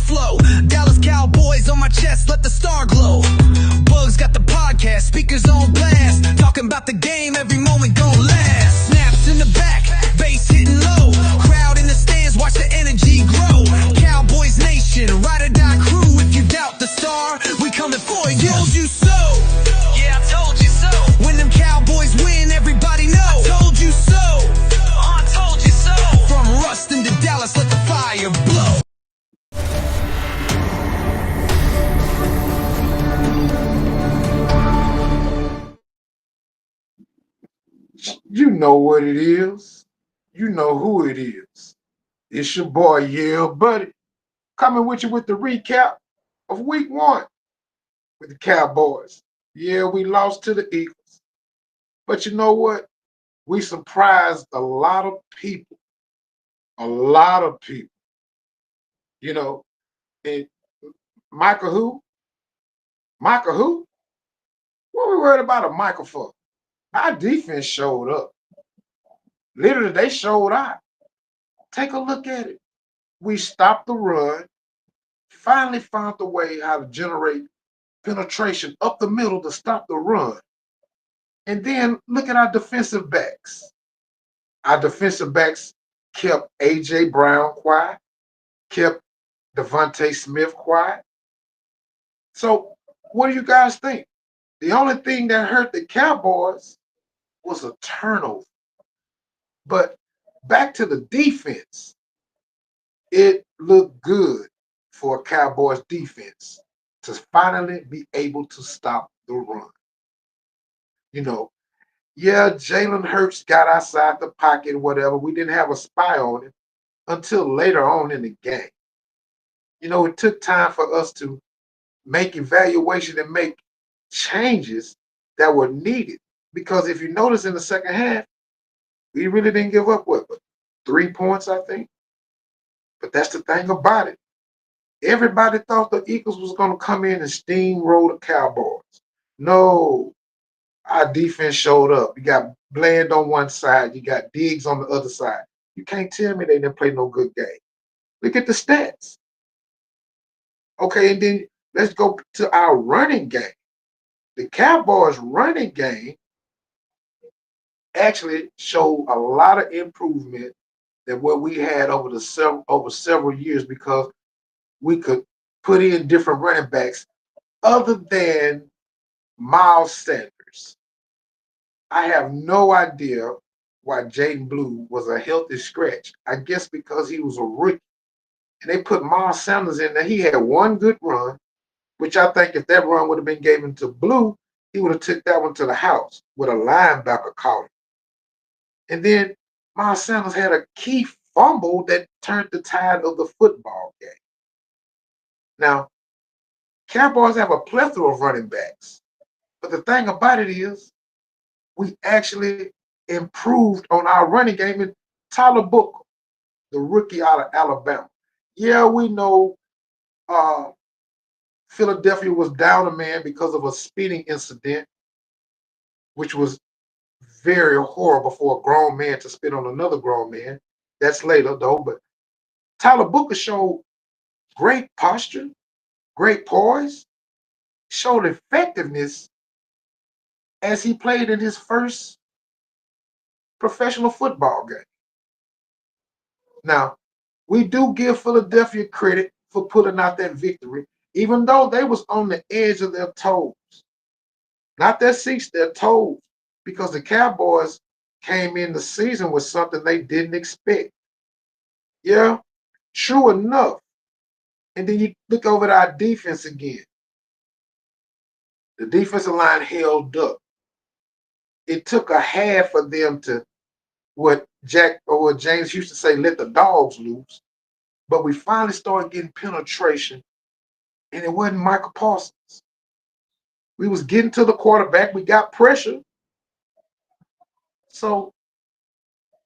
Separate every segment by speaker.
Speaker 1: flow. Dallas Cowboys on my chest, let the star glow. Bugs got the podcast, speakers on blast. Talking about the game, every moment gon' last. Snaps in the back, bass hitting low. Crowd in the stands, watch the energy grow. Cowboys Nation, ride or die crew. If you doubt the star, we coming for you. Told you so. Yeah, I told you so. When them Cowboys win, everybody know. I told you so. I told you so. From Ruston to Dallas, let the fire blow.
Speaker 2: You know what it is. You know who it is. It's your boy, Yeah Buddy, coming with you with the recap of week 1 with the Cowboys. Yeah, we lost to the Eagles. But you know what? We surprised a lot of people. A lot of people. You know, and Michael who? Michael who? What we worried about a Michael for? Our defense showed up. Literally, they showed out. Take a look at it. We stopped the run, finally found a way how to generate penetration up the middle to stop the run. And then look at our defensive backs. Our defensive backs kept A.J. Brown quiet, kept Devontae Smith quiet. So what do you guys think? The only thing that hurt the Cowboys was a turnover. But back to the defense, it looked good for a Cowboys defense to finally be able to stop the run. You know, yeah, Jalen Hurts got outside the pocket, whatever. We didn't have a spy on him until later on in the game. You know, it took time for us to make evaluation and make changes that were needed. Because if you notice in the second half, we really didn't give up what, 3 points, I think. But that's the thing about it. Everybody thought the Eagles was going to come in and steamroll the Cowboys. No, our defense showed up. You got Bland on one side, you got Diggs on the other side. You can't tell me they didn't play no good game. Look at the stats. Okay, and then let's go to our running game. The Cowboys' running game actually showed a lot of improvement than what we had over several years because we could put in different running backs other than Miles Sanders. I have no idea why Jaden Blue was a healthy scratch. I guess because he was a rookie. And they put Miles Sanders in there. He had one good run, which I think if that run would have been given to Blue, he would have took that one to the house with a linebacker caught him. And then Miles Sanders had a key fumble that turned the tide of the football game. Now, Cowboys have a plethora of running backs. But the thing about it is, we actually improved on our running game. And Tyler Booker, the rookie out of Alabama. Yeah, we know Philadelphia was down a man because of a speeding incident, which was very horrible for a grown man to spit on another grown man. That's later, though. But Tyler Booker showed great posture, great poise, showed effectiveness as he played in his first professional football game. Now, we do give Philadelphia credit for putting out that victory, even though they was on the edge of their toes. Not their seats, their toes, because the Cowboys came in the season with something they didn't expect. Yeah, true enough. And then you look over at our defense again. The defensive line held up. It took a half for them to what James used to say, let the dogs loose. But we finally started getting penetration, and it wasn't Michael Parsons. We was getting to the quarterback. We got pressure. So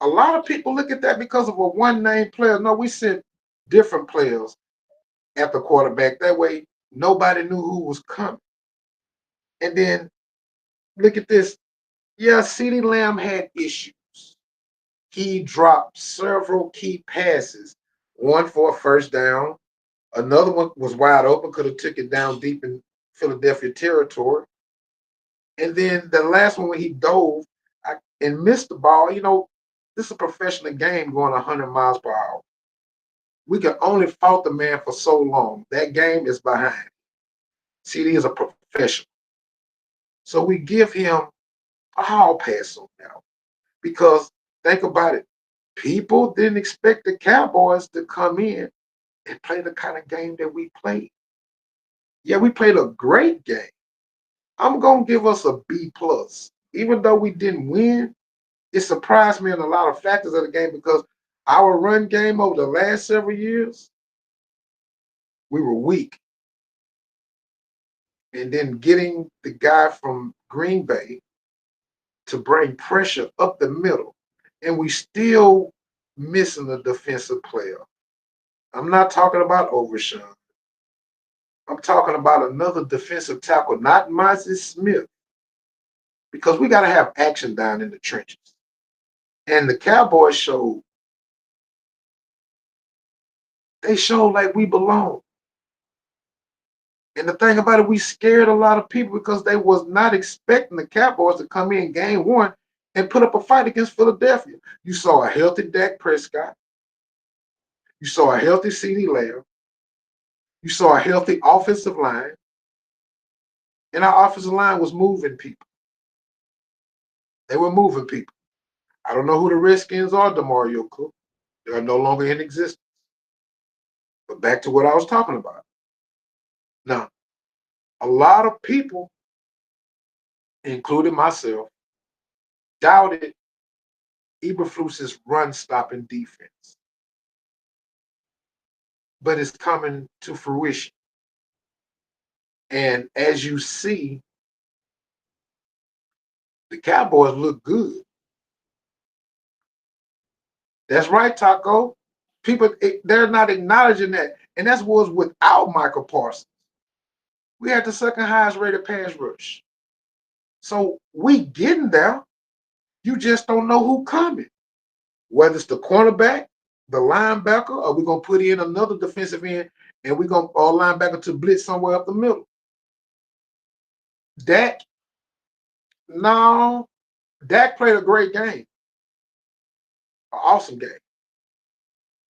Speaker 2: a lot of people look at that because of a one-name player. No, we sent different players at the quarterback. That way, nobody knew who was coming. And then look at this. Yeah, CeeDee Lamb had issues. He dropped several key passes, one for a first down, Another one was wide open, could have took it down deep in Philadelphia territory. And then the last one when he dove and missed the ball, this is a professional game going 100 miles per hour. We can only fault the man for so long. That game is behind. CD is a professional. So we give him a hall pass on now. Because think about it. People didn't expect the Cowboys to come in and play the kind of game that we played. Yeah, we played a great game. I'm gonna give us a B plus. Even though we didn't win, it surprised me in a lot of factors of the game because our run game over the last several years, we were weak. And then getting the guy from Green Bay to bring pressure up the middle, and we still missing a defensive player. I'm not talking about Overshawn. I'm talking about another defensive tackle, not Moses Smith, because we got to have action down in the trenches. And the Cowboys showed like we belong. And the thing about it, we scared a lot of people because they was not expecting the Cowboys to come in game one and put up a fight against Philadelphia. You saw a healthy Dak Prescott. You saw a healthy CeeDee Lamb. You saw a healthy offensive line. And our offensive line was moving people. They were moving people. I don't know who the Redskins are, DeMario Cook. They are no longer in existence. But back to what I was talking about. Now, a lot of people, including myself, doubted Eberflus's run-stopping defense. But it's coming to fruition. And as you see, the Cowboys look good. That's right, Taco. People, they're not acknowledging that. And that was without Michael Parsons. We had the second highest rated pass rush. So we getting there. You just don't know who coming. Whether it's the cornerback, the linebacker, or we're going to put in another defensive end and we're going to linebacker to blitz somewhere up the middle. Dak, no. Dak played a great game. An awesome game.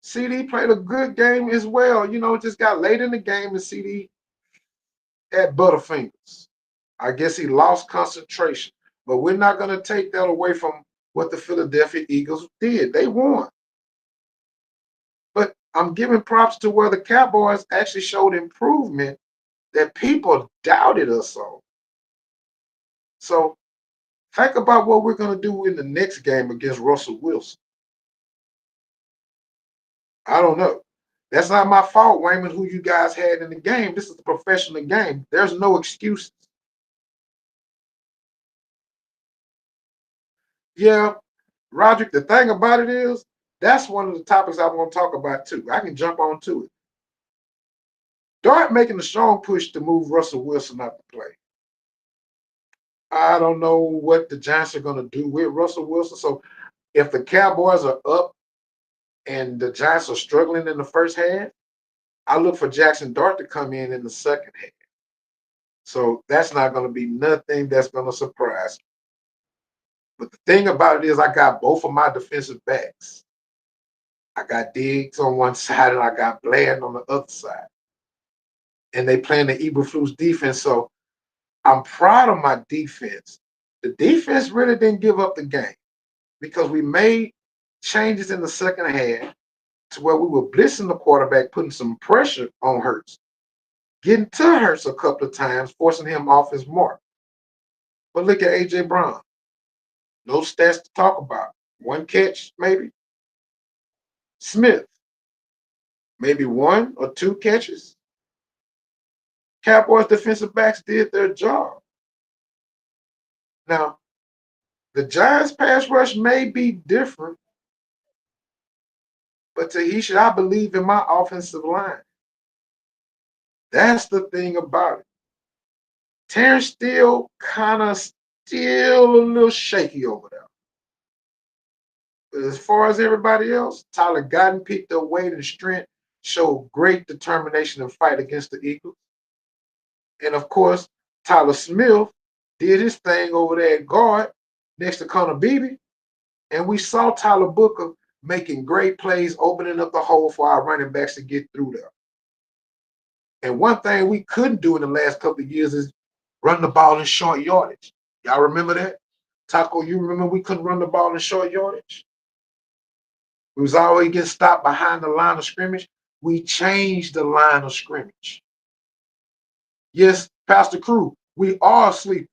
Speaker 2: CD played a good game as well. Just got late in the game and CD had butterfingers. I guess he lost concentration. But we're not going to take that away from what the Philadelphia Eagles did. They won. But I'm giving props to where the Cowboys actually showed improvement that people doubted us on. So think about what we're going to do in the next game against Russell Wilson. I don't know. That's not my fault, Wayman, who you guys had in the game. This is a professional game. There's no excuses. Yeah, Roderick, the thing about it is, that's one of the topics I want to talk about too. I can jump on to it. Dart making a strong push to move Russell Wilson out the play. I don't know what the Giants are going to do with Russell Wilson. So if the Cowboys are up and the Giants are struggling in the first half, I look for Jackson Dart to come in the second half. So that's not going to be nothing that's going to surprise me. But the thing about it is I got both of my defensive backs. I got Diggs on one side and I got Bland on the other side. And they playing the Eberflus defense. So I'm proud of my defense. The defense really didn't give up the game because we made changes in the second half to where we were blitzing the quarterback, putting some pressure on Hurts, getting to Hurts a couple of times, forcing him off his mark. But look at A.J. Brown. No stats to talk about. One catch, maybe. Smith, maybe one or two catches. Cowboys defensive backs did their job. Now, the Giants pass rush may be different, but Tahisha, I believe in my offensive line. That's the thing about it. Terrence still still a little shaky over there. But as far as everybody else, Tyler Godden picked up weight and strength, showed great determination and fight against the Eagles. And of course, Tyler Smith did his thing over there at guard next to Connor Beebe. And we saw Tyler Booker making great plays, opening up the hole for our running backs to get through there. And one thing we couldn't do in the last couple of years is run the ball in short yardage. Y'all remember that? Taco, you remember we couldn't run the ball in short yardage? We was always getting stopped behind the line of scrimmage. We changed the line of scrimmage. Yes, Pastor Crew, we are asleep.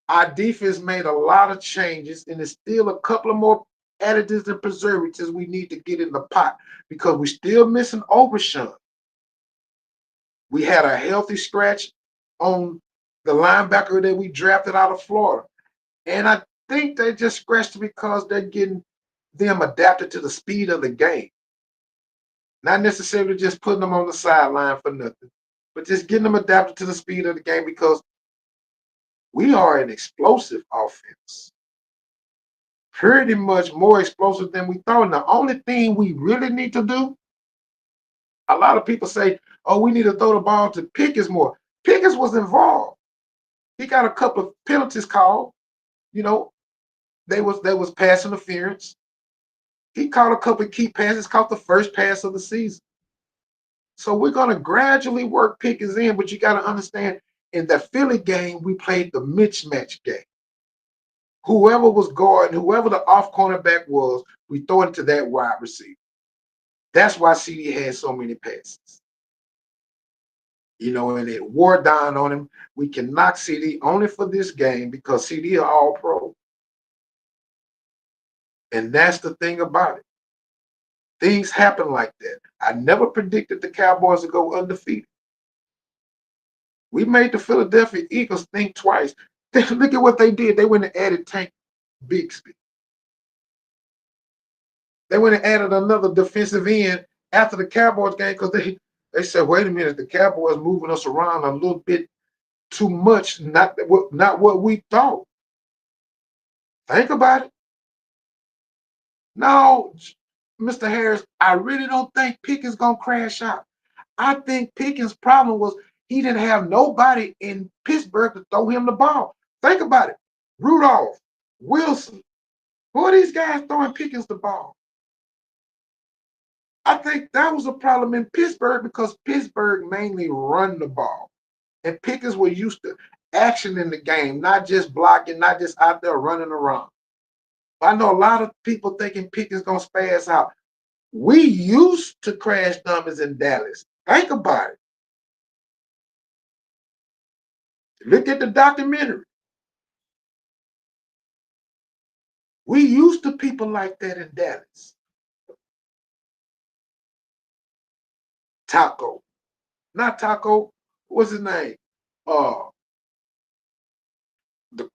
Speaker 2: Our defense made a lot of changes, and there's still a couple of more additives and preservatives we need to get in the pot because we're still missing Overshawn. We had a healthy scratch on the linebacker that we drafted out of Florida. And I think they just scratched because they're getting them adapted to the speed of the game. Not necessarily just putting them on the sideline for nothing, but just getting them adapted to the speed of the game because we are an explosive offense. Pretty much more explosive than we thought. And the only thing we really need to do, a lot of people say, oh, we need to throw the ball to Pickens more. Pickens was involved. He got a couple of penalties called. You know, they was pass interference. He caught a couple of key passes, caught the first pass of the season. So we're going to gradually work Pickens in, but you got to understand, in that Philly game, we played the mismatch game. Whoever was guarding, whoever the off cornerback was, we throw it to that wide receiver. That's why CD had so many passes. You know, and it wore down on him. We can knock CD only for this game because CD are all pro. And that's the thing about it. Things happen like that. I never predicted the Cowboys to go undefeated. We made the Philadelphia Eagles think twice. Look at what they did. They went and added Tank Bigsby. They went and added another defensive end after the Cowboys game because they said, wait a minute, the Cowboys moving us around a little bit too much, not what we thought. Think about it. No, Mr. Harris, I really don't think Pickens going to crash out. I think Pickens' problem was he didn't have nobody in Pittsburgh to throw him the ball. Think about it. Rudolph, Wilson, who are these guys throwing Pickens the ball? I think that was a problem in Pittsburgh because Pittsburgh mainly run the ball. And Pickens were used to action in the game, not just blocking, not just out there running around. I know a lot of people thinking Pickens going to spaz out. We used to crash numbers in Dallas. Think about it. Look at the documentary. We used to people like that in Dallas. Taco. Not Taco. What's his name? The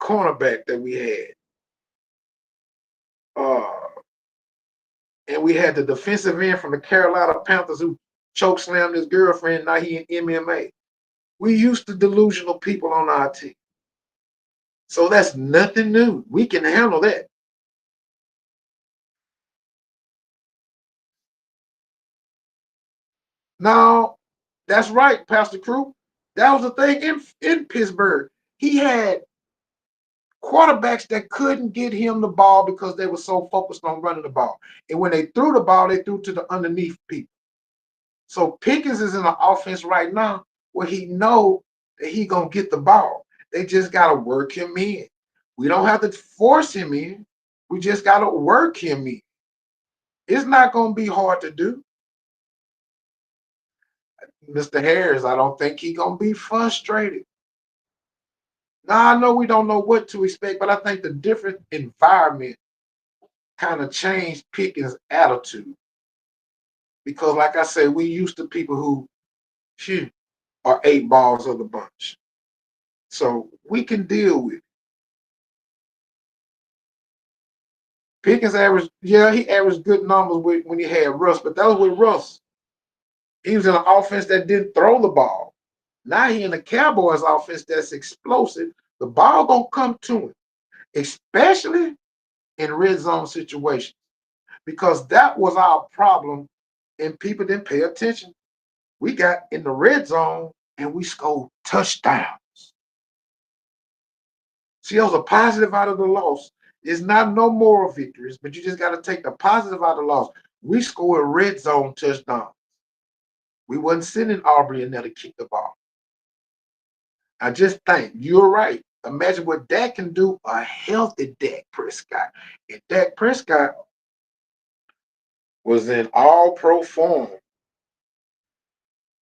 Speaker 2: cornerback that we had. And we had the defensive end from the Carolina Panthers who choke slammed his girlfriend. Now he in MMA. We used to delusional people on our team. So that's nothing new. We can handle that. Now, that's right, Pastor Crew. That was the thing in Pittsburgh. He had quarterbacks that couldn't get him the ball because they were so focused on running the ball. And when they threw the ball, they threw to the underneath people. So Pickens is in an offense right now where he know that he going to get the ball. They just got to work him in. We don't have to force him in. We just got to work him in. It's not going to be hard to do. Mr. Harris, I don't think he's going to be frustrated. Now, I know we don't know what to expect, but I think the different environment kind of changed Pickens' attitude. Because, like I said, we used to people who are 8 balls of the bunch. So we can deal with it. Pickens averaged, he averaged good numbers when he had Russ, but that was with Russ. He was in an offense that didn't throw the ball. Now he in the Cowboys offense that's explosive. The ball gonna come to him, especially in red zone situations, because that was our problem and people didn't pay attention. We got in the red zone and we scored touchdowns. See, those are positive out of the loss. It's not no moral victories, but you just got to take the positive out of the loss. We scored red zone touchdowns. We wasn't sending Aubrey in there to kick the ball. I just think you're right. Imagine what Dak can do, a healthy Dak Prescott. And Dak Prescott was in all pro form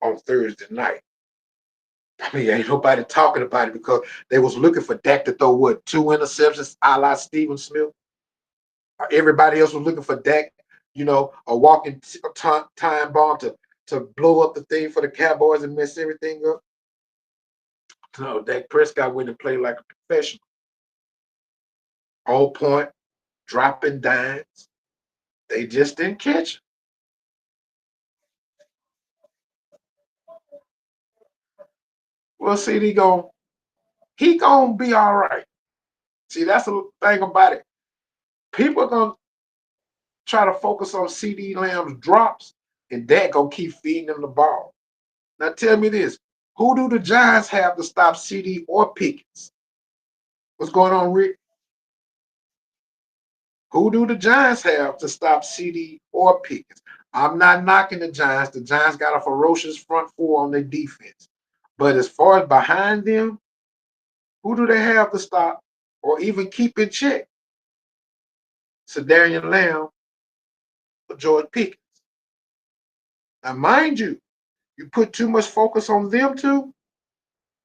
Speaker 2: on Thursday night. I mean, ain't nobody talking about it because they was looking for Dak to throw what, 2 interceptions, a la Stephen Smith. Everybody else was looking for Dak, a walking time bomb to blow up the thing for the Cowboys and mess everything up. No, Dak Prescott went and played like a professional. On point, dropping dimes. They just didn't catch him. Well, see, he gonna be all right. See, that's the thing about it. People are gonna try to focus on CD Lamb's drops, and Dak gonna keep feeding them the ball. Now tell me this: who do the Giants have to stop CD or Pickens? What's going on, Rick? Who do the Giants have to stop CD or Pickens? I'm not knocking the Giants. The Giants got a ferocious front four on their defense. But as far as behind them, who do they have to stop or even keep in check? Sedarian Lamb or George Pickens. Now, mind you, you put too much focus on them two,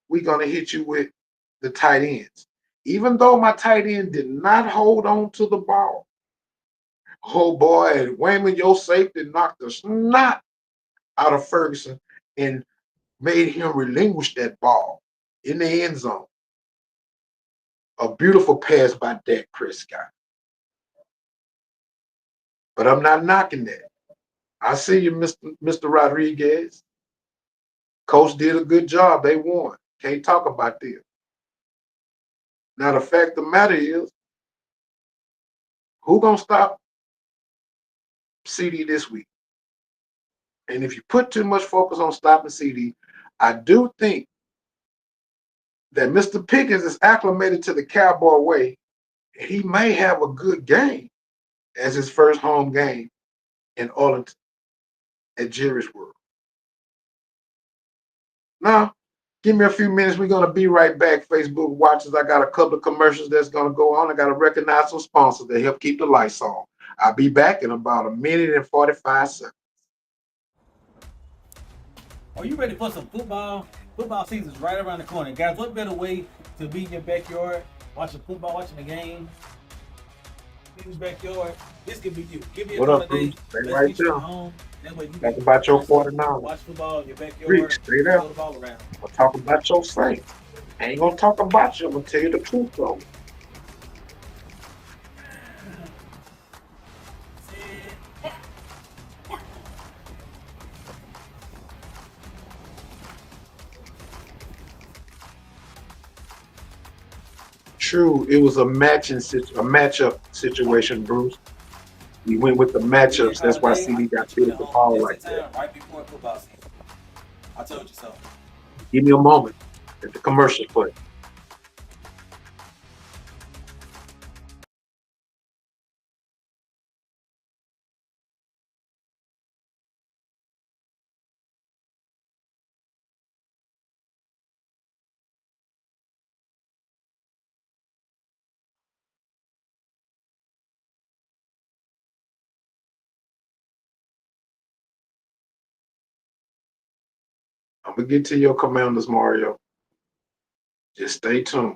Speaker 2: we're going to hit you with the tight ends. Even though my tight end did not hold on to the ball, oh boy, Wayman, your safety knocked the snot out of Ferguson and made him relinquish that ball in the end zone. A beautiful pass by Dak Prescott. But I'm not knocking that. I see you, Mr. Rodriguez. Coach did a good job. They won. Can't talk about this. Now, the fact of the matter is, who going to stop CD this week? And if you put too much focus on stopping CD, I do think that Mr. Pickens is acclimated to the Cowboy way, and he may have a good game as his first home game in Arlington at Jerry's World. Now, give me a few minutes. We're going to be right back, Facebook watchers. I got a couple of commercials that's going to go on. I got to recognize some sponsors that help keep the lights on. I'll be back in about a minute and 45 seconds.
Speaker 3: Are you ready for some football? Football season's right around the corner. Guys, what better way to be in your backyard, watching football, watching the game, in his backyard? This could be you. Give me a
Speaker 2: What
Speaker 3: call
Speaker 2: up,
Speaker 3: today.
Speaker 2: Bruce? Stay
Speaker 3: Let's
Speaker 2: right
Speaker 3: get you
Speaker 2: there.
Speaker 3: at home. That way you
Speaker 2: Talk
Speaker 3: can
Speaker 2: about your 49ers.
Speaker 3: watch football in your
Speaker 2: Rick,
Speaker 3: backyard,
Speaker 2: stay there.
Speaker 3: throw the ball around.
Speaker 2: I'll talk about your Saints. I ain't going to talk about you. I'm going to tell you the truth, though. True, it was a matchup situation, Bruce. We went with the
Speaker 3: Give me a
Speaker 2: matchups.
Speaker 3: call
Speaker 2: That's why
Speaker 3: today. I
Speaker 2: CD
Speaker 3: can
Speaker 2: got
Speaker 3: get you
Speaker 2: filled
Speaker 3: at
Speaker 2: the
Speaker 3: home
Speaker 2: ball
Speaker 3: just
Speaker 2: like
Speaker 3: in
Speaker 2: that.
Speaker 3: time, right before football season. I told you so.
Speaker 2: Give me a moment at the commercial play. I'm going to get to your Commanders, Mario. Just stay tuned.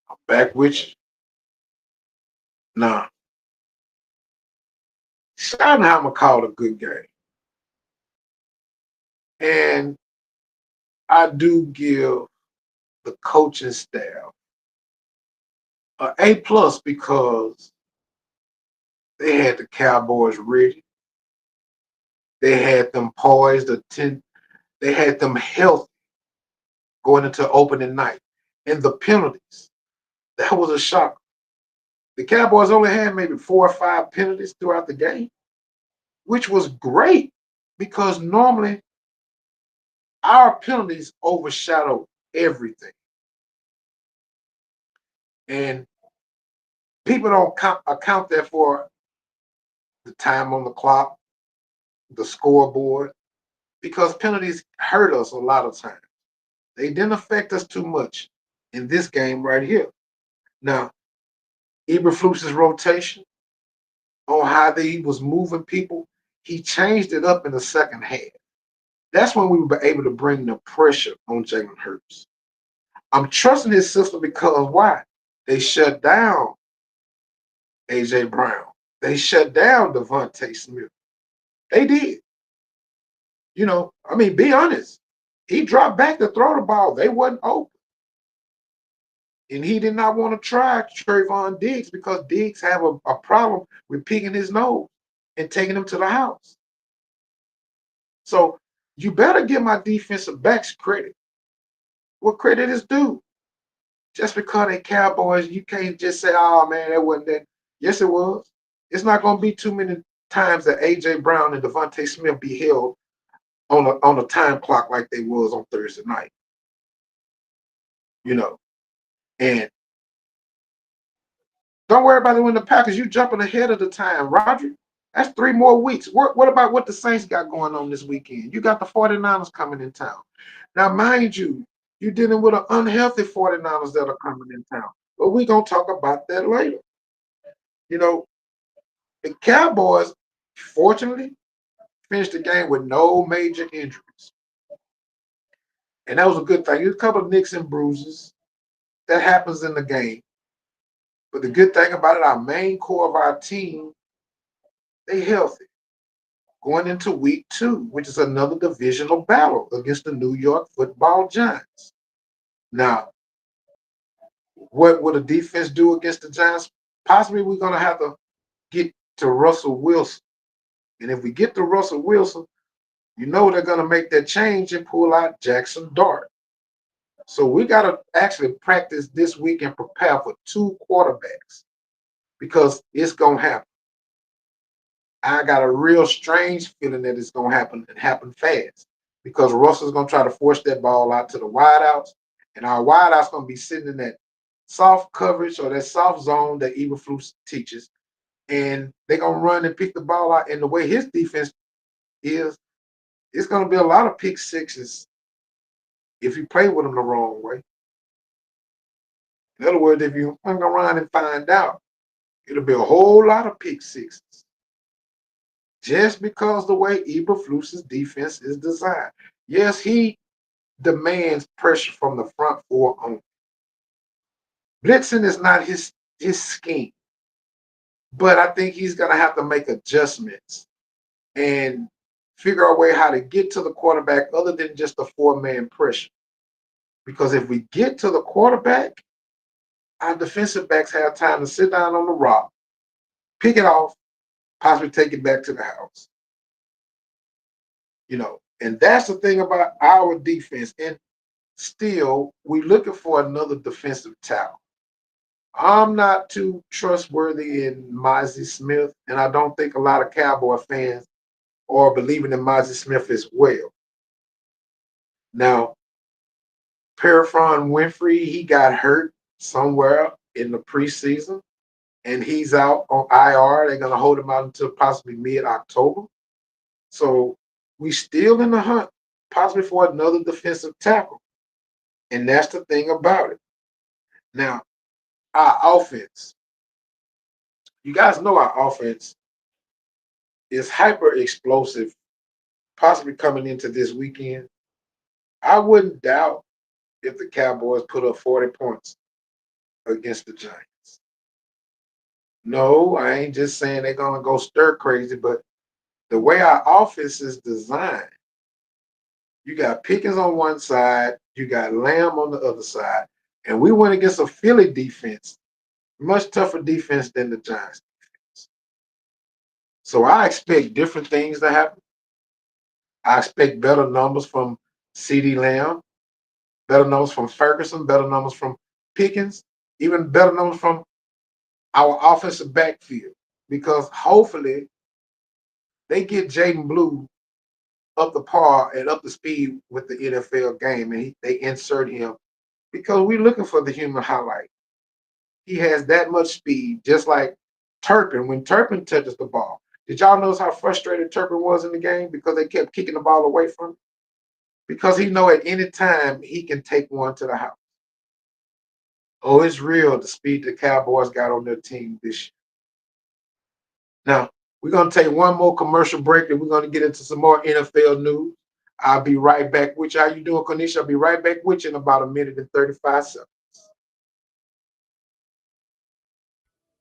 Speaker 2: I'm back with you. Now, Schottenheimer called a good game. And I do give the coaching staff an A plus because they had the Cowboys ready. They had them poised, they had them healthy going into opening night. And the penalties, that was a shock. The Cowboys only had maybe 4 or 5 penalties throughout the game, which was great because normally our penalties overshadow everything. And people don't account that for the time on the clock, the scoreboard, because penalties hurt us a lot of times. They didn't affect us too much in this game right here. Now, Eberflus's rotation on how he was moving people, he changed it up in the second half. That's when we were able to bring the pressure on Jalen Hurts. I'm trusting his system because why? They shut down A.J. Brown. They shut down Devontae Smith. They did. I mean, be honest. He dropped back to throw the ball. They wasn't open. And he did not want to try Trayvon Diggs because Diggs have a problem with picking his nose and taking him to the house. So you better give my defensive backs credit. What credit is due? Just because they Cowboys, you can't just say, oh man, that wasn't that. Yes, it was. It's not going to be too many times that A.J. Brown and Devontae Smith be held on a time clock like they was on Thursday night. You know. And don't worry about it when the Packers, you jumping ahead of the time, Roger. That's 3 more weeks. What about what the Saints got going on this weekend? You got the 49ers coming in town. Now, mind you, you're dealing with an unhealthy 49ers that are coming in town. But we're going to talk about that later. You know, the Cowboys, fortunately, finished the game with no major injuries. And that was a good thing. There's a couple of nicks and bruises. That happens in the game. But the good thing about it, our main core of our team, they healthy. Going into week 2, which is another divisional battle against the New York Football Giants. Now, what will the defense do against the Giants? Possibly we're going to have to get to Russell Wilson. And if we get to Russell Wilson, you know they're going to make that change and pull out Jackson Dart. So we got to actually practice this week and prepare for 2 quarterbacks because it's going to happen. I got a real strange feeling that it's going to happen and happen fast because Russell's going to try to force that ball out to the wideouts, and our wideouts going to be sitting in that soft coverage or that soft zone that Eberflus teaches, and they're going to run and pick the ball out. And the way his defense is, it's going to be a lot of pick sixes if you play with them the wrong way. In other words, if you hang around and find out, it'll be a whole lot of pick sixes. Just because the way Eberflus's defense is designed. Yes, he demands pressure from the front 4 on. Blitzing is not his scheme. But I think he's going to have to make adjustments and figure out a way how to get to the quarterback other than just a 4-man pressure. Because if we get to the quarterback, our defensive backs have time to sit down on the rock, pick it off, possibly take it back to the house. And that's the thing about our defense. And still, we're looking for another defensive tackle. I'm not too trustworthy in Mozzie Smith, and I don't think a lot of Cowboy fans are believing in Mozzie Smith as well. Now, Parafron Winfrey, he got hurt somewhere in the preseason, and he's out on IR. They're going to hold him out until possibly mid-October. So we still in the hunt, possibly for another defensive tackle. And that's the thing about it. Now, our offense. You guys know our offense is hyper explosive, possibly coming into this weekend. I wouldn't doubt if the Cowboys put up 40 points against the Giants. No, I ain't just saying they're going to go stir crazy, but the way our offense is designed, you got Pickens on one side, you got Lamb on the other side, and we went against a Philly defense, much tougher defense than the Giants defense. So I expect different things to happen. I expect better numbers from CeeDee Lamb. Better numbers from Ferguson, better numbers from Pickens, even better numbers from our offensive backfield. Because hopefully they get Jaden Blue up the par and up the speed with the NFL game, and they insert him because we're looking for the human highlight. He has that much speed, just like Turpin. When Turpin touches the ball, did y'all notice how frustrated Turpin was in the game because they kept kicking the ball away from him? Because he know at any time he can take one to the house. Oh, it's real, the speed the Cowboys got on their team this year. Now, we're going to take one more commercial break and we're going to get into some more NFL news. I'll be right back with you. How you doing, Cornisha? I'll be right back with you in about a minute and 35 seconds.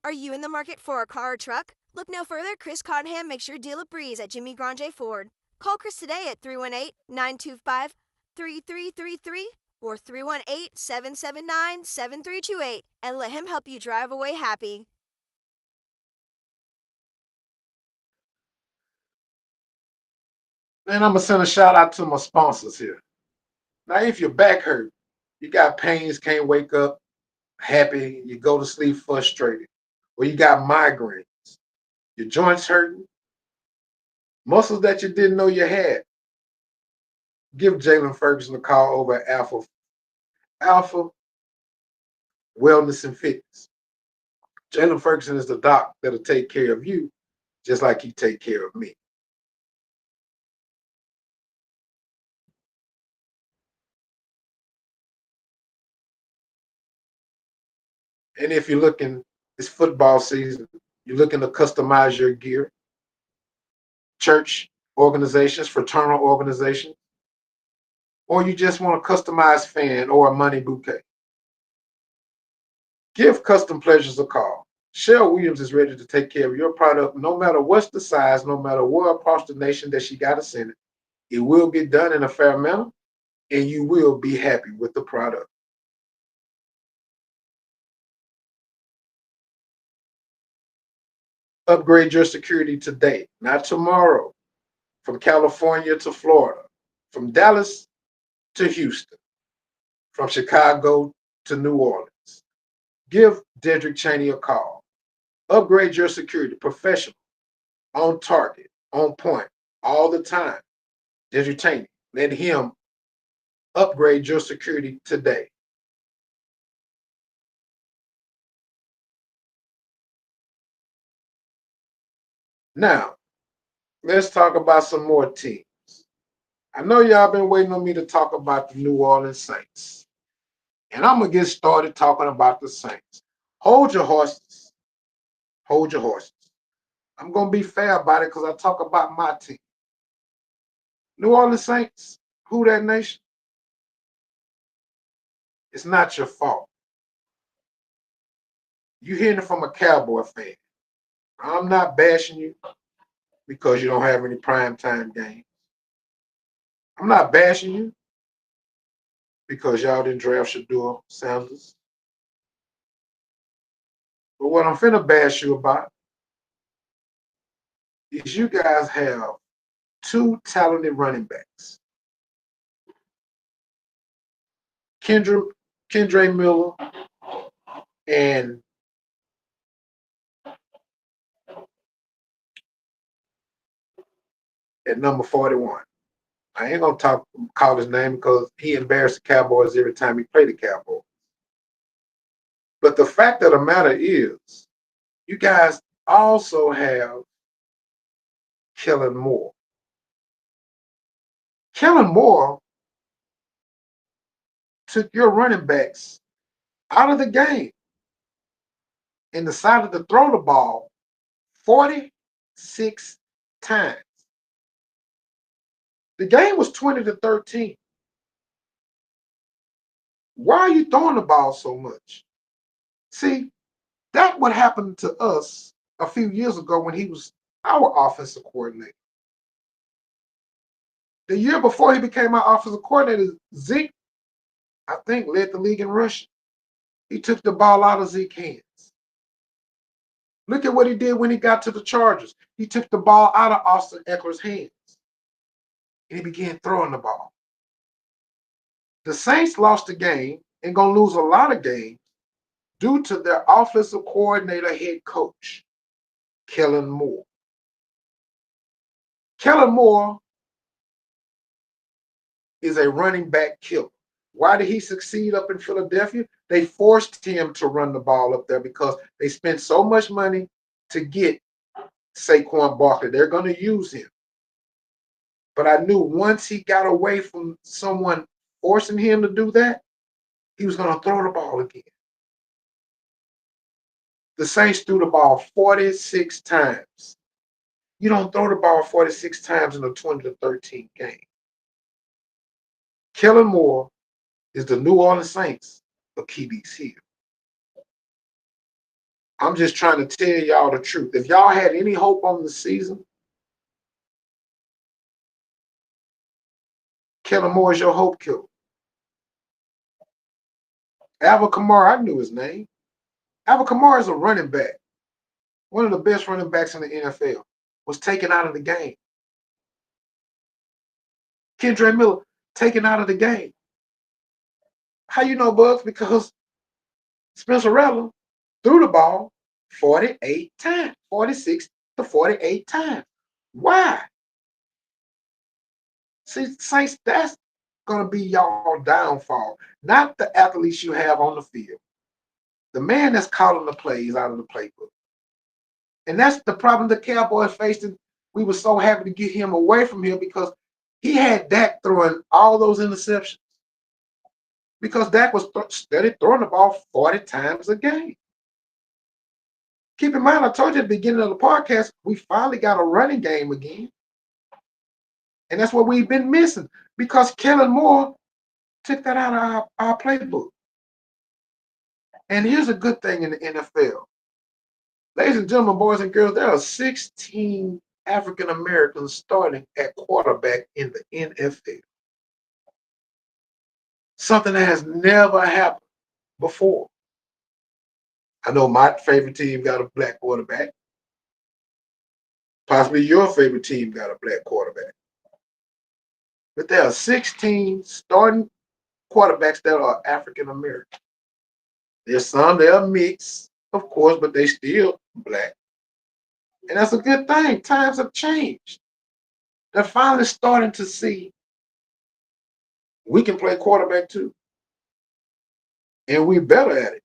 Speaker 4: Are you in the market for a car or truck? Look no further. Chris Cottenham makes your deal a breeze at Jimmy Grande Ford. Call Chris today at 318-925-3333 or 318-779-7328 and let him help you drive away happy.
Speaker 2: And I'm going to send a shout out to my sponsors here. Now, if your back hurt, you got pains, can't wake up happy, you go to sleep frustrated, or you got migraines, your joints hurting, muscles that you didn't know you had, give Jalen Ferguson a call over at Alpha Wellness and Fitness. Jalen Ferguson is the doc that'll take care of you just like he take care of me. And if you're looking, it's football season, you're looking to customize your gear, church organizations, fraternal organizations, or you just want a customized fan or a money bouquet, give Custom Pleasures a call. Cheryl Williams is ready to take care of your product no matter what's the size, no matter where across the nation that she got to send it. It will get done in a fair manner, and you will be happy with the product. Upgrade your security today, not tomorrow. From California to Florida, from Dallas to Houston, from Chicago to New Orleans. Give Derrick Cheney a call. Upgrade your security, professional, on target, on point, all the time. Derrick Cheney, let him upgrade your security today. Now, let's talk about some more teams. I know y'all been waiting on me to talk about the New Orleans Saints. And I'm going to get started talking about the Saints. Hold your horses. Hold your horses. I'm going to be fair about it because I talk about my team. New Orleans Saints, who that nation? It's not your fault. You hearing it from a Cowboy fan. I'm not bashing you because you don't have any primetime games. I'm not bashing you because y'all didn't draft Shador Sanders. But what I'm finna bash you about is you guys have two talented running backs. Kendre Miller and at number 41. I ain't gonna call his name because he embarrassed the Cowboys every time he played the Cowboys. But the fact of the matter is, you guys also have Kellen Moore. Kellen Moore took your running backs out of the game and decided to throw the ball 46 times. The game was 20-13. Why are you throwing the ball so much? See, that what happened to us a few years ago when he was our offensive coordinator. The year before he became our offensive coordinator, Zeke, I think, led the league in rushing. He took the ball out of Zeke's hands. Look at what he did when he got to the Chargers. He took the ball out of Austin Eckler's hands and he began throwing the ball. The Saints lost the game and going to lose a lot of games due to their offensive coordinator head coach, Kellen Moore. Kellen Moore is a running back killer. Why did he succeed up in Philadelphia? They forced him to run the ball up there because they spent so much money to get Saquon Barkley. They're going to use him. But I knew once he got away from someone forcing him to do that, he was going to throw the ball again. The Saints threw the ball 46 times. You don't throw the ball 46 times in a 20-13 game. Kellen Moore is the New Orleans Saints of QB's Hill. I'm just trying to tell y'all the truth. If y'all had any hope on the season, Kellen Moore is your hope killer. Alvin Kamara, I knew his name. Alvin Kamara is a running back. One of the best running backs in the NFL. Was taken out of the game. Kendra Miller taken out of the game. How you know, Bugs? Because Spencer Rattler threw the ball 48 times, 46 to 48 times. Why? See, Saints, that's going to be y'all downfall, not the athletes you have on the field. The man that's calling the plays out of the playbook. And that's the problem the Cowboys faced. And we were so happy to get him away from here because he had Dak throwing all those interceptions. Because Dak was steady throwing the ball 40 times a game. Keep in mind, I told you at the beginning of the podcast, we finally got a running game again. And that's what we've been missing because Kellen Moore took that out of our playbook. And here's a good thing in the NFL. Ladies and gentlemen, boys and girls, there are 16 African Americans starting at quarterback in the NFL. Something that has never happened before. I know my favorite team got a black quarterback. Possibly your favorite team got a black quarterback. But there are 16 starting quarterbacks that are African American. There's some that are mixed, of course, but they still black. And that's a good thing. Times have changed. They're finally starting to see we can play quarterback too. And we're better at it.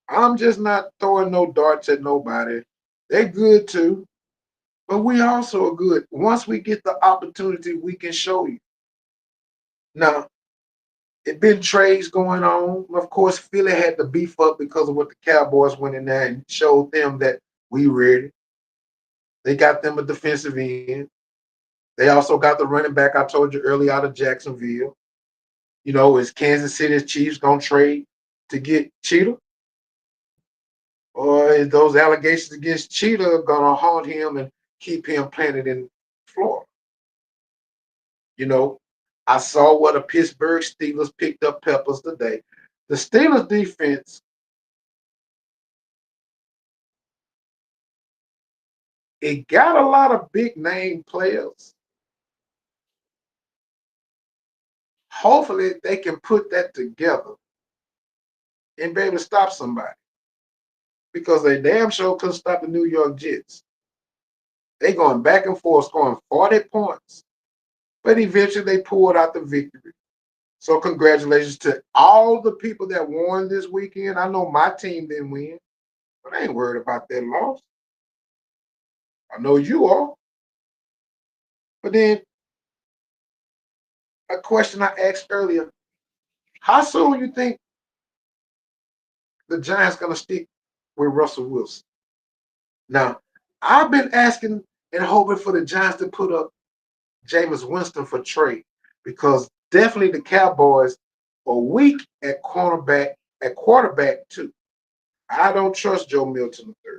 Speaker 2: I'm just not throwing no darts at nobody. They're good too. But we also are good. Once we get the opportunity, we can show you. Now, it been trades going on. Of course, Philly had to beef up because of what the Cowboys went in there and showed them that we ready. They got them a defensive end. They also got the running back I told you earlier out of Jacksonville. You know, is Kansas City Chiefs going to trade to get Cheetah? Or is those allegations against Cheetah going to haunt him and keep him planted in Florida? You know, I saw what the Pittsburgh Steelers picked up Peppers today. The Steelers defense, it got a lot of big name players. Hopefully they can put that together and be able to stop somebody. Because they damn sure couldn't stop the New York Jets. They going back and forth, scoring 40 points. But eventually they pulled out the victory. So congratulations to all the people that won this weekend. I know my team didn't win, but I ain't worried about that loss. I know you are. But then a question I asked earlier, how soon you think the Giants going to stick with Russell Wilson? Now, I've been asking and hoping for the Giants to put up Jameis Winston for trade because definitely the Cowboys are weak at quarterback too. I don't trust Joe Milton III.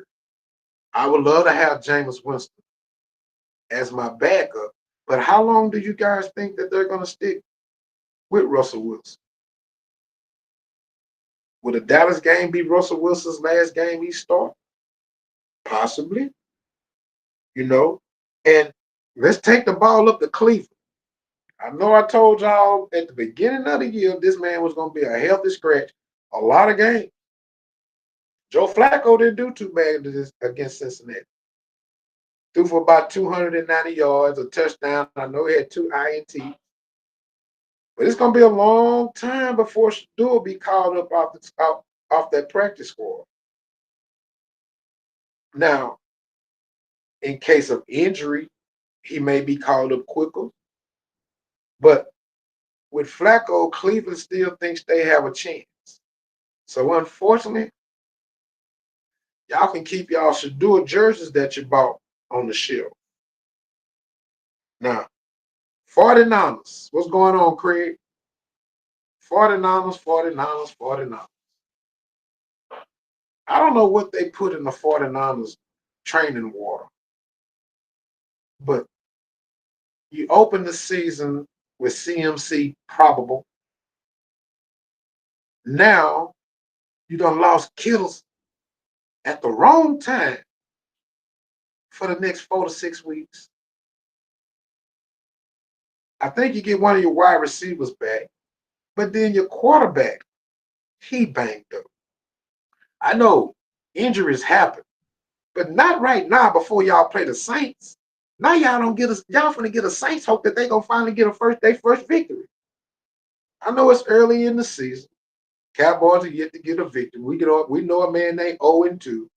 Speaker 2: I would love to have Jameis Winston as my backup, but how long do you guys think that they're going to stick with Russell Wilson? Will the Dallas game be Russell Wilson's last game he starts? Possibly. You know, and let's take the ball up to Cleveland. I know I told y'all at the beginning of the year this man was going to be a healthy scratch a lot of games. Joe Flacco didn't do too bad against Cincinnati. Threw for about 290 yards, a touchdown. I know he had 2 INTs. But it's going to be a long time before Shador will be called up off that practice squad. Now, in case of injury, he may be called up quicker. But with Flacco, Cleveland still thinks they have a chance. So unfortunately, y'all can keep y'all Shador jerseys that you bought on the shelf. Now, 49ers. What's going on, Craig? 49ers. I don't know what they put in the 49ers training water, but you open the season with CMC probable. Now, you done lost Kittles at the wrong time for the next 4 to 6 weeks. I think you get one of your wide receivers back, but then your quarterback, he banged up. I know injuries happen, but not right now before y'all play the Saints. Now y'all don't get us. Y'all finna get a Saints hope that they gonna finally get their first victory. I know it's early in the season. Cowboys are yet to get a victory. We know a man named 0-2,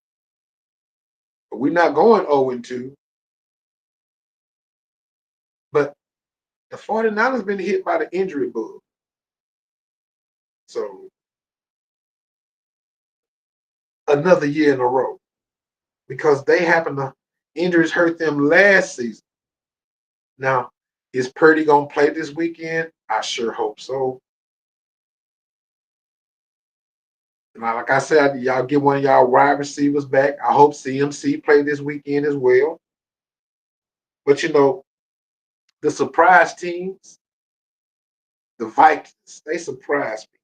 Speaker 2: but we're not going 0-2. But the 49ers been hit by the injury bug. So another year in a row. Because injuries hurt them last season. Now, is Purdy gonna play this weekend? I sure hope so. Now, like I said, y'all get one of y'all wide receivers back. I hope CMC play this weekend as well. But the surprise teams, the Vikings, they surprised me.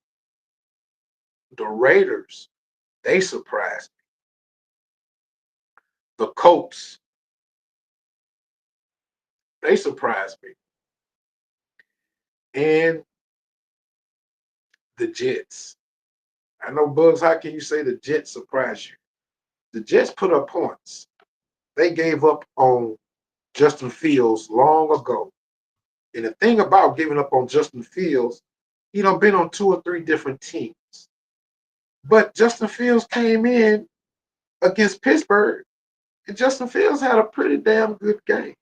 Speaker 2: The Raiders, they surprised me. The Colts, they surprised me. And the Jets. I know, Bugs, how can you say the Jets surprised you? The Jets put up points. They gave up on Justin Fields long ago. And the thing about giving up on Justin Fields, he done been on 2 or 3 different teams. But Justin Fields came in against Pittsburgh, and Justin Fields had a pretty damn good game.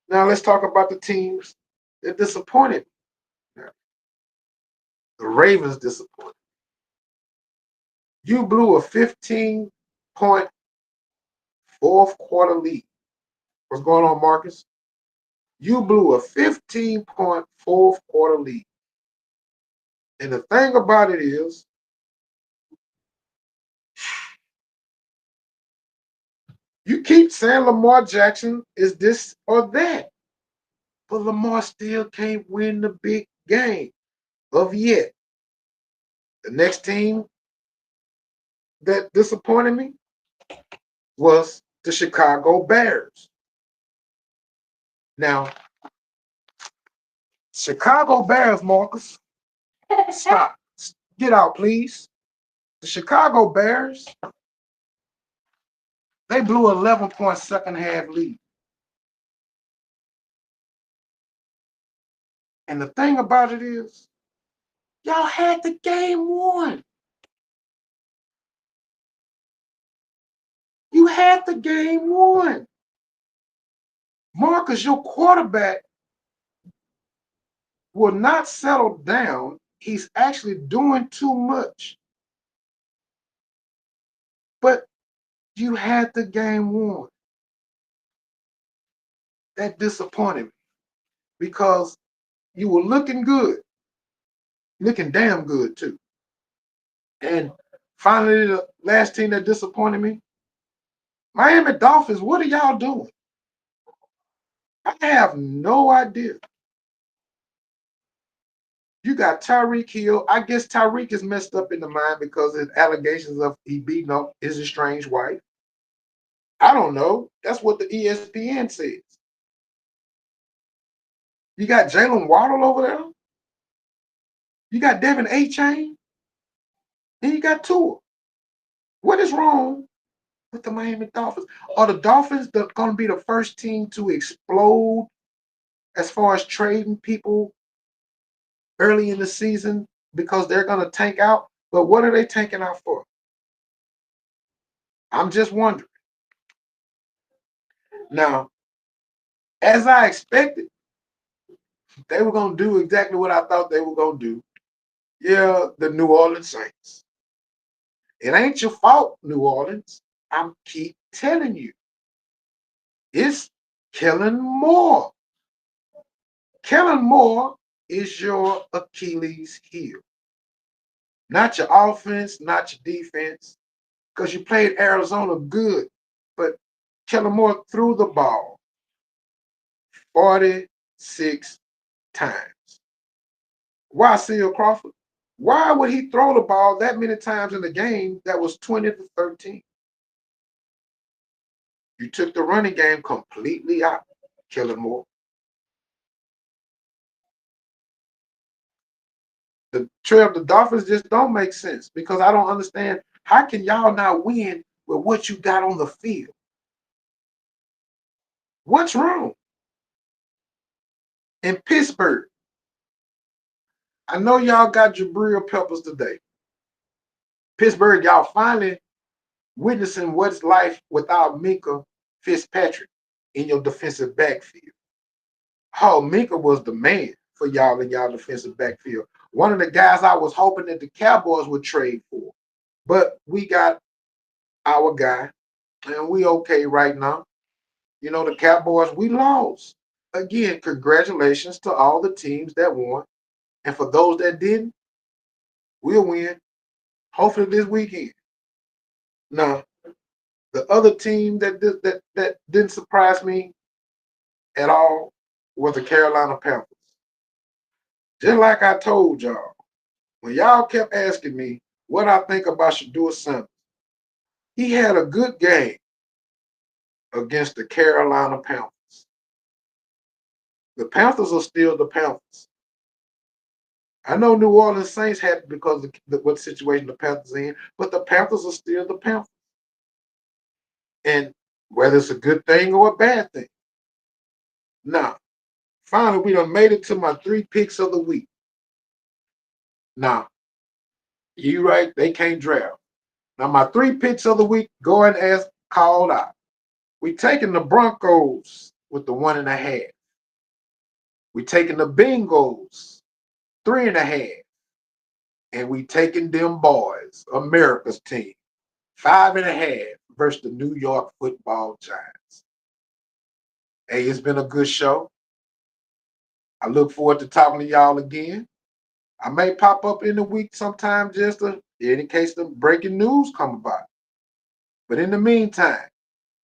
Speaker 2: Now let's talk about the teams that disappointed me. The Ravens disappointed. You blew a 15-point fourth quarter lead. What's going on, Marcus? You blew a 15-point fourth quarter lead. And the thing about it is, you keep saying Lamar Jackson is this or that, but Lamar still can't win the big game of yet. The next team that disappointed me was the Chicago Bears. Now, Chicago Bears, Marcus, stop. Get out, please. The Chicago Bears, they blew 11-point second half lead. And the thing about it is, y'all had the game won. You had the game won. Marcus, your quarterback will not settle down. He's actually doing too much. But you had the game won. That disappointed me because you were looking good, looking damn good too. And finally, the last team that disappointed me, Miami Dolphins, what are y'all doing? I have no idea. You got Tyreek Hill. I guess Tyreek is messed up in the mind because of allegations of he beating up his estranged wife. I don't know. That's what the ESPN says. You got Jalen Waddle over there. You got Devin A-Chain. And you got Tua. What is wrong with the Miami Dolphins? Are the Dolphins going to be the first team to explode as far as trading people early in the season because they're going to tank out? But what are they tanking out for? I'm just wondering. Now, as I expected, they were going to do exactly what I thought they were going to do. Yeah, the New Orleans Saints. It ain't your fault, New Orleans. I keep telling you. It's Kellen Moore. Kellen Moore is your Achilles heel. Not your offense, not your defense, because you played Arizona good, but Kellen Moore threw the ball 46 times. Why Seal Crawford? Why would he throw the ball that many times in the game that was 20-13? You took the running game completely out, Kellen Moore. The trail of the Dolphins just don't make sense because I don't understand how can y'all not win with what you got on the field? What's wrong? In Pittsburgh, I know y'all got Jabril Peppers today. Pittsburgh, y'all finally witnessing what's life without Minka Fitzpatrick in your defensive backfield. Oh, Minka was the man for y'all in y'all defensive backfield. One of the guys I was hoping that the Cowboys would trade for. But we got our guy, and we okay right now. You know, the Cowboys, we lost. Again, congratulations to all the teams that won. And for those that didn't, we'll win. Hopefully this weekend. Now, the other team that didn't surprise me at all was the Carolina Panthers. Just like I told y'all, when y'all kept asking me what I think about Shedeur Sanders, he had a good game against the Carolina Panthers. The Panthers are still the Panthers. I know New Orleans Saints had because of what situation the Panthers are in, but the Panthers are still the Panthers. And whether it's a good thing or a bad thing. Now, finally, we done made it to my 3 picks of the week. Now, you right, they can't draft. Now, my 3 picks of the week, go and ask, called out. We taking the Broncos with the 1.5. We taking the Bengals 3.5. And we taking them boys, America's team, 5.5 versus the New York Football Giants. Hey, it's been a good show. I look forward to talking to y'all again. I may pop up in the week sometime just in case the breaking news come about. But in the meantime,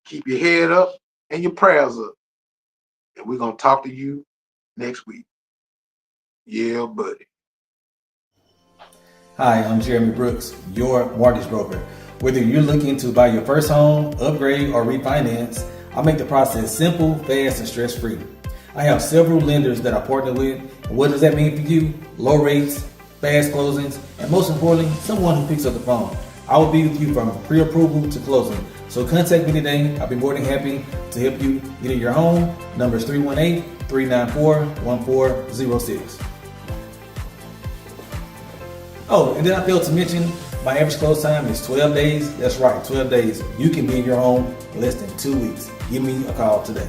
Speaker 2: keep your head up and your prayers up. And we're going to talk to you next week. Yeah, buddy.
Speaker 3: Hi, I'm Jeremy Brooks, your mortgage broker. Whether you're looking to buy your first home, upgrade, or refinance, I make the process simple, fast, and stress-free. I have several lenders that I partner with. And what does that mean for you? Low rates, fast closings, and most importantly, someone who picks up the phone. I will be with you from pre-approval to closing. So contact me today. I'll be more than happy to help you get in your home. Number is 318-394-1406. Oh, and then I failed to mention, my average close time is 12 days. That's right, 12 days. You can be in your home in less than 2 weeks. Give me a call today.